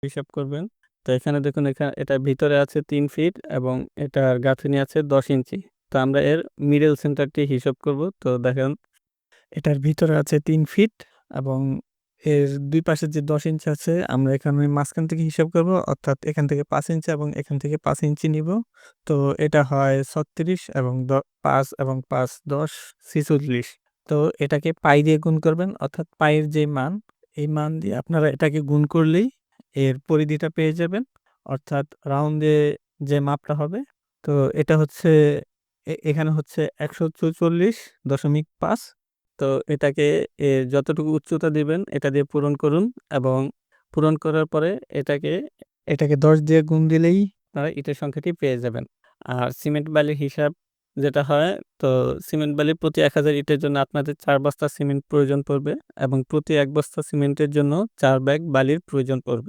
হিসাব করবেন। তো এখানে দেখুন এটার ভিতরে আছে ৩ ফিট এবং এটার গাঁথুনি আছে ১০ ইঞ্চি। তো আমরা এর মিডল সেন্টারটি হিসাব করব। তো দেখেন এটার ভিতরে আছে ৩ ফিট এবং এর ২ পাশে যে ১০ ইঞ্চি আছে আমরা এখানে মাঝখান থেকে হিসাব করব, অর্থাৎ এখান থেকে ৫ ইঞ্চি এবং এখান থেকে ৫ ইঞ্চি নিব। তো এটা হয় ৩৬ এবং ৫ এবং ৫ ১০ ৪৬। তো এটাকে পাই দিয়ে গুণ করবেন, অর্থাৎ পাইয়ের যে মান, এই মান দিয়ে আপনারা এটাকে গুণ করলেই এর পরিধিটা পেয়ে যাবেন, অর্থাৎ রাউন্ডে যে মাপটা হবে। তো এটা হচ্ছে এখানে হচ্ছে ১৪৪.৫। তো এটাকে যতটুকু উচ্চতা দিবেন এটা দিয়ে পূরণ করুন এবং পূরণ করার পরে এটাকে ১০ দিয়ে গুণ দিলেই আপনারা ইটের সংখ্যাটি পেয়ে যাবেন। আর সিমেন্ট বালির হিসাব যেটা হয়, তো সিমেন্ট বালি প্রতি ১,০০০ ইটের জন্য আপনাদের ৪ বস্তা সিমেন্ট প্রয়োজন পড়বে এবং প্রতি ১ বস্তা সিমেন্টের জন্য ৪ ব্যাগ বালির প্রয়োজন পড়বে।